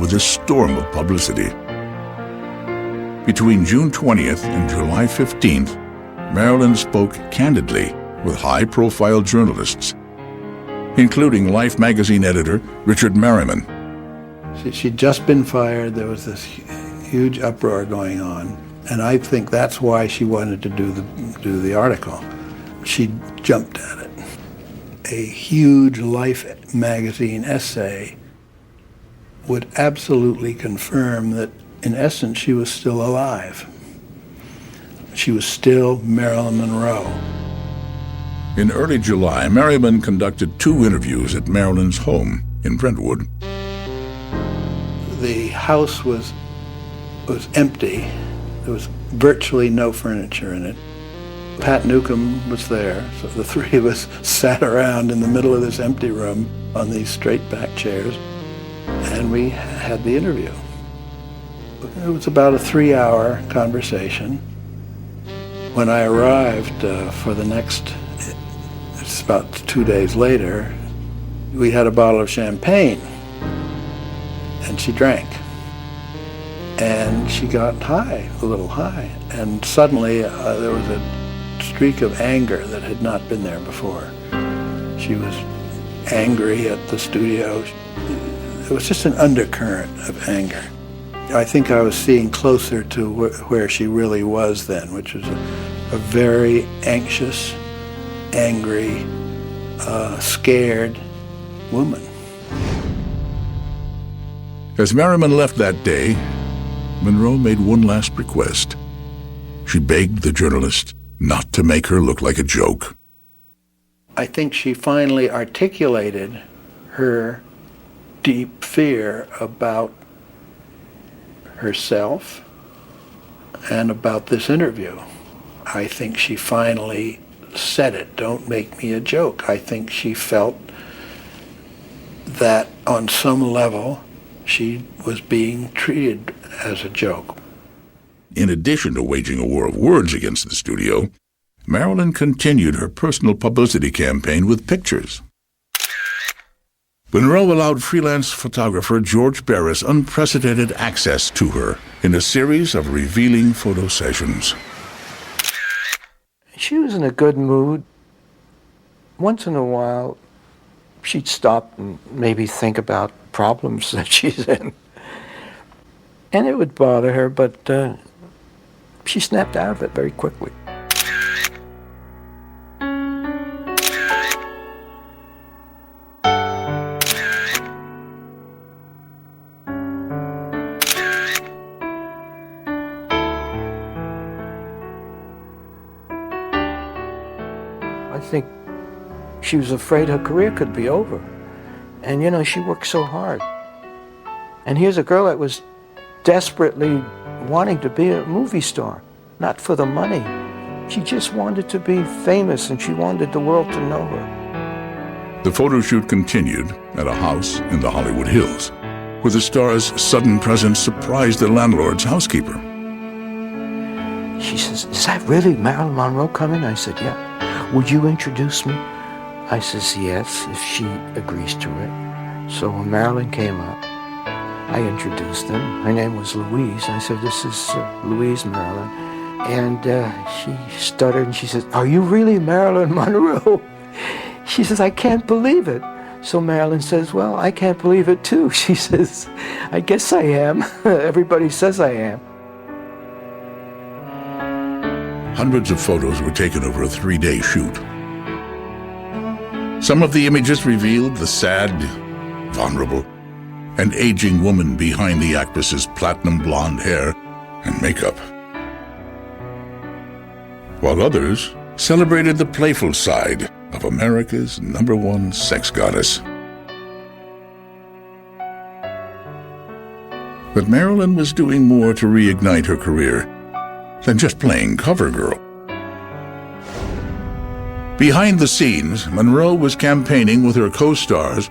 with a storm of publicity. Between June 20th and July 15th, Marilyn spoke candidly with high-profile journalists, including Life magazine editor Richard Merriman. She'd just been fired. There was this huge uproar going on, and I think that's why she wanted to do the article. She jumped at it. A huge Life magazine essay would absolutely confirm that, in essence, she was still alive. She was still Marilyn Monroe. In early July, Merriman conducted 2 interviews at Marilyn's home in Brentwood. The house was empty. There was virtually no furniture in it. Pat Newcomb was there, so the 3 of us sat around in the middle of this empty room on these straight-back chairs, and we had the interview. It was about a 3-hour conversation. When I arrived for the next, it's about 2 days later, we had a bottle of champagne, and she drank. And she got high, a little high, and suddenly there was a streak of anger that had not been there before. She was angry at the studio. It was just an undercurrent of anger. I think I was seeing closer to where she really was then, which was a very anxious, angry, scared woman. As Merriman left that day, Monroe made one last request. She begged the journalist not to make her look like a joke. I think she finally articulated her deep fear about herself and about this interview. I think she finally said it, don't make me a joke. I think she felt that on some level she was being treated as a joke. In addition to waging a war of words against the studio, Marilyn continued her personal publicity campaign with pictures. Monroe allowed freelance photographer George Barris unprecedented access to her in a series of revealing photo sessions. She was in a good mood. Once in a while, she'd stop and maybe think about problems that she's in. And it would bother her, but she snapped out of it very quickly. I think she was afraid her career could be over. And, you know, she worked so hard. And here's a girl that was desperately wanting to be a movie star, not for the money. She just wanted to be famous, and she wanted the world to know her. The photo shoot continued at a house in the Hollywood Hills, where the star's sudden presence surprised the landlord's housekeeper. She says, "Is that really Marilyn Monroe coming?" I said, "Yeah." "Would you introduce me?" I says, "Yes, if she agrees to it." So when Marilyn came up, I introduced them. Her name was Louise. I said, "This is Louise Marilyn." And she stuttered and she said, "Are you really Marilyn Monroe?" She says, "I can't believe it." So Marilyn says, "Well, I can't believe it too." She says, "I guess I am. Everybody says I am." Hundreds of photos were taken over a 3-day shoot. Some of the images revealed the sad, vulnerable, and aging woman behind the actress's platinum blonde hair and makeup, while others celebrated the playful side of America's #1 sex goddess. But Marilyn was doing more to reignite her career than just playing cover girl. Behind the scenes, Monroe was campaigning with her co-stars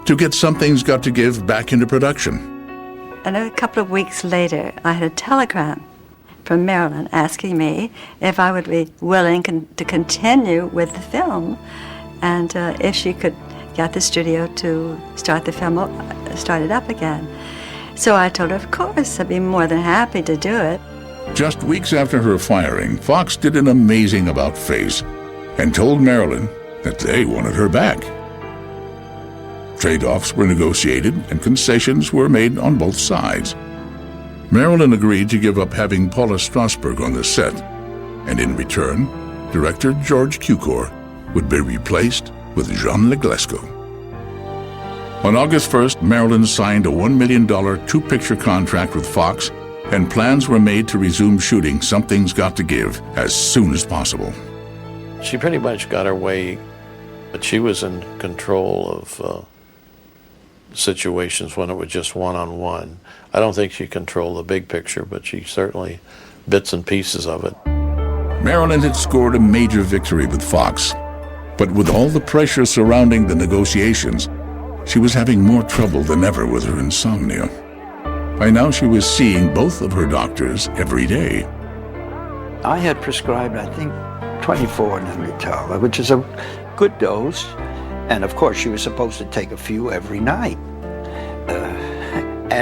to get Something's Got to Give back into production. And a couple of weeks later, I had a telegram from Marilyn asking me if I would be willing to continue with the film, and if she could get the studio to start it up again. So I told her, of course, I'd be more than happy to do it. Just weeks after her firing, Fox did an amazing about-face and told Marilyn that they wanted her back. Trade-offs were negotiated and concessions were made on both sides. Marilyn agreed to give up having Paula Strasberg on the set, and in return, director George Cukor would be replaced with Jean Leglesco. On August 1st, Marilyn signed a $1 million two-picture contract with Fox, and plans were made to resume shooting Something's Got to Give as soon as possible. She pretty much got her way, but she was in control of situations when it was just one-on-one. I don't think she controlled the big picture, but she certainly bits and pieces of it. Marilyn had scored a major victory with Fox, but with all the pressure surrounding the negotiations, she was having more trouble than ever with her insomnia. By now she was seeing both of her doctors every day. I had prescribed, I think, 24 Nembutal, which is a good dose. And of course, she was supposed to take a few every night.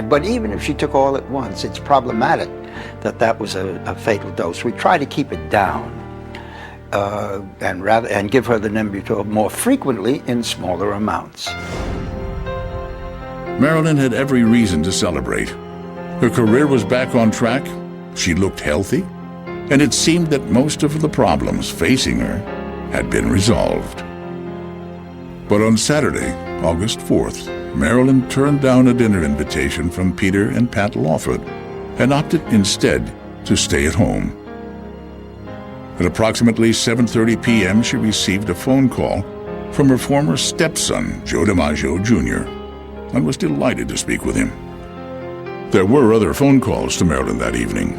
But even if she took all at once, it's problematic that was a fatal dose. We try to keep it down and give her the Nembutal more frequently in smaller amounts. Marilyn had every reason to celebrate. Her career was back on track, she looked healthy, and it seemed that most of the problems facing her had been resolved. But on Saturday, August 4th, Marilyn turned down a dinner invitation from Peter and Pat Lawford and opted instead to stay at home. At approximately 7:30 p.m., she received a phone call from her former stepson, Joe DiMaggio Jr., and was delighted to speak with him. There were other phone calls to Marilyn that evening.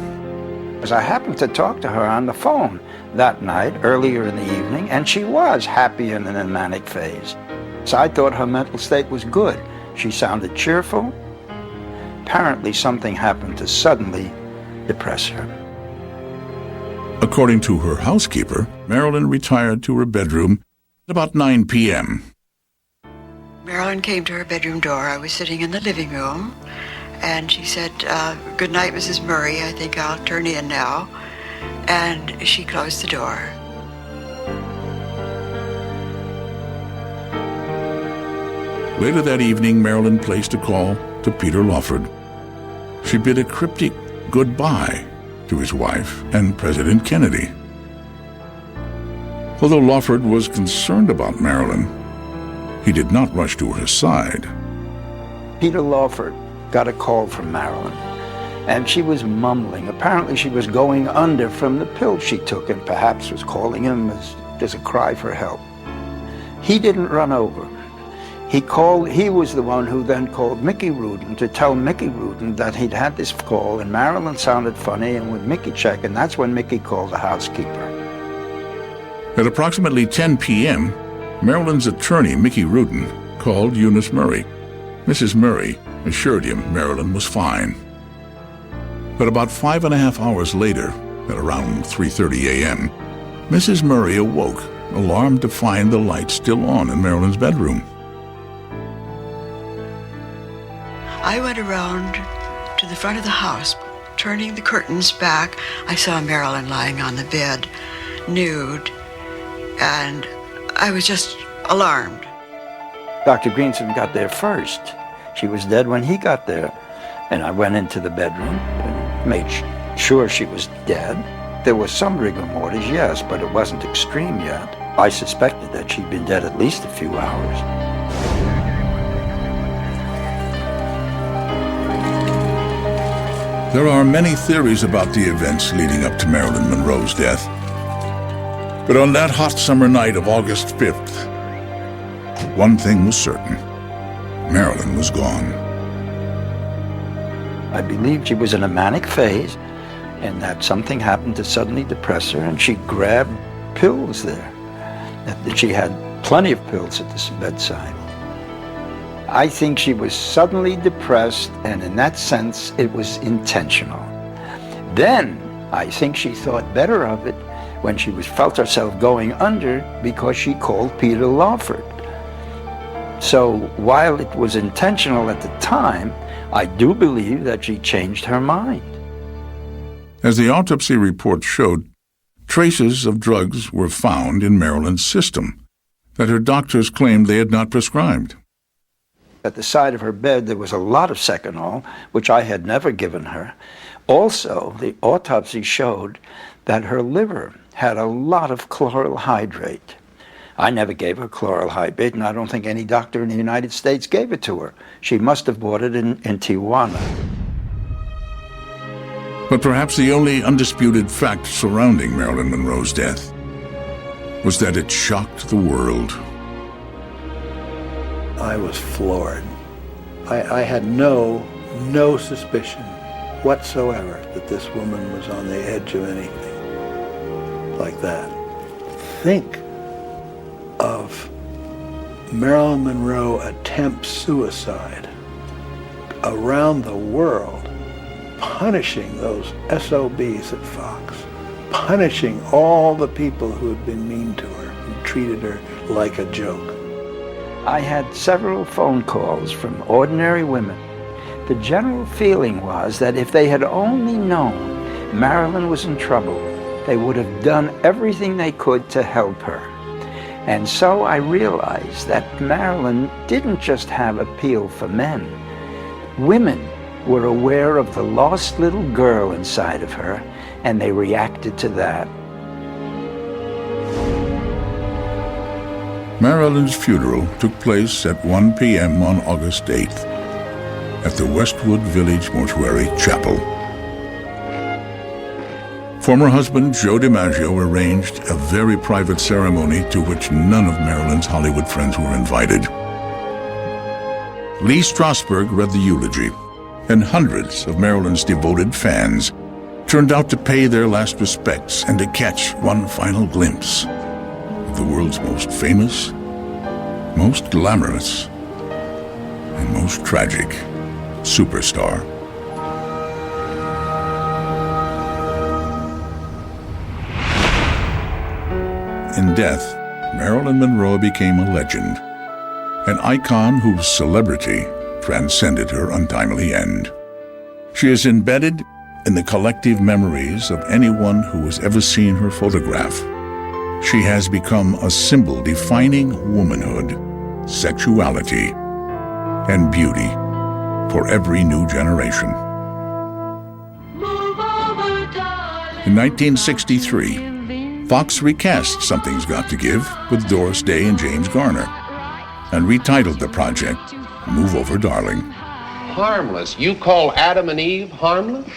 I happened to talk to her on the phone that night, earlier in the evening, and she was happy and in a manic phase. So I thought her mental state was good. She sounded cheerful. Apparently something happened to suddenly depress her. According to her housekeeper, Marilyn retired to her bedroom at about 9 p.m. Marilyn came to her bedroom door. I was sitting in the living room, and she said, "Good night, Mrs. Murray. I think I'll turn in now." And she closed the door. Later that evening, Marilyn placed a call to Peter Lawford. She bid a cryptic goodbye to his wife and President Kennedy. Although Lawford was concerned about Marilyn, he did not rush to her side. Peter Lawford got a call from Marilyn, and she was mumbling. Apparently she was going under from the pill she took and perhaps was calling him as a cry for help. He didn't run over. He was the one who then called Mickey Rudin to tell Mickey Rudin that he'd had this call, and Marilyn sounded funny, and would Mickey check, and that's when Mickey called the housekeeper. At approximately 10 p.m., Marilyn's attorney, Mickey Rudin, called Eunice Murray. Mrs. Murray assured him Marilyn was fine. But about 5.5 hours later, at around 3:30 a.m., Mrs. Murray awoke, alarmed to find the light still on in Marilyn's bedroom. I went around to the front of the house. Turning the curtains back, I saw Marilyn lying on the bed, nude, and I was just alarmed. Dr. Greenson got there first. She was dead when he got there. And I went into the bedroom and made sure she was dead. There was some rigor mortis, yes, but it wasn't extreme yet. I suspected that she'd been dead at least a few hours. There are many theories about the events leading up to Marilyn Monroe's death. But on that hot summer night of August 5th, one thing was certain. Marilyn was gone. I believed she was in a manic phase and that something happened to suddenly depress her, and she grabbed pills there. That she had plenty of pills at the bedside. I think she was suddenly depressed, and in that sense, it was intentional. Then, I think she thought better of it when she felt herself going under because she called Peter Lawford. So while it was intentional at the time, I do believe that she changed her mind. As the autopsy report showed, traces of drugs were found in Marilyn's system that her doctors claimed they had not prescribed. At the side of her bed, there was a lot of Seconal, which I had never given her. Also, the autopsy showed that her liver had a lot of chloral hydrate. I never gave her chloral hydrate, and I don't think any doctor in the United States gave it to her. She must have bought it in Tijuana. But perhaps the only undisputed fact surrounding Marilyn Monroe's death was that it shocked the world. I was floored. I had no suspicion whatsoever that this woman was on the edge of anything like that. Think of Marilyn Monroe attempt suicide around the world, punishing those SOBs at Fox, punishing all the people who had been mean to her, who treated her like a joke. I had several phone calls from ordinary women. The general feeling was that if they had only known Marilyn was in trouble, they would have done everything they could to help her. And so I realized that Marilyn didn't just have appeal for men. Women were aware of the lost little girl inside of her, and they reacted to that. Marilyn's funeral took place at 1 p.m. on August 8th at the Westwood Village Mortuary Chapel. Former husband Joe DiMaggio arranged a very private ceremony to which none of Marilyn's Hollywood friends were invited. Lee Strasberg read the eulogy, and hundreds of Marilyn's devoted fans turned out to pay their last respects and to catch one final glimpse of the world's most famous, most glamorous, and most tragic superstar. In death, Marilyn Monroe became a legend, an icon whose celebrity transcended her untimely end. She is embedded in the collective memories of anyone who has ever seen her photograph. She has become a symbol defining womanhood, sexuality, and beauty for every new generation. In 1963, Fox recast Something's Got to Give with Doris Day and James Garner and retitled the project Move Over Darling. Harmless? You call Adam and Eve harmless?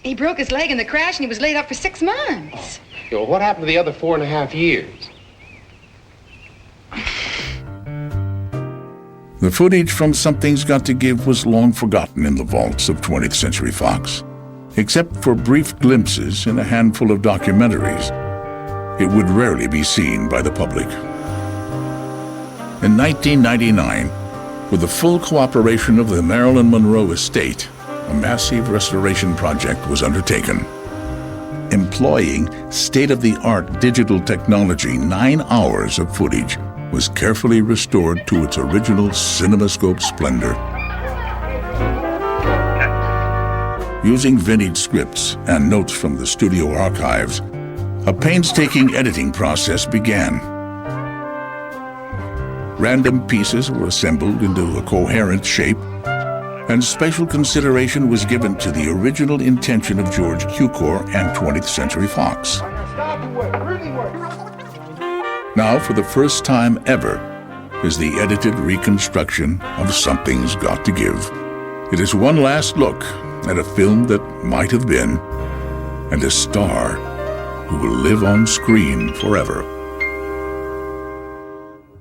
He broke his leg in the crash and he was laid up for 6 months. Well, what happened to the other 4.5 years? The footage from Something's Got to Give was long forgotten in the vaults of 20th Century Fox. Except for brief glimpses in a handful of documentaries, it would rarely be seen by the public. In 1999, with the full cooperation of the Marilyn Monroe estate, a massive restoration project was undertaken. Employing state-of-the-art digital technology, 9 hours of footage was carefully restored to its original CinemaScope splendor. Using vintage scripts and notes from the studio archives, a painstaking editing process began. Random pieces were assembled into a coherent shape, and special consideration was given to the original intention of George Cukor and 20th Century Fox. Now, for the first time ever, is the edited reconstruction of Something's Got to Give. It is one last look at a film that might have been, and a star who will live on screen forever.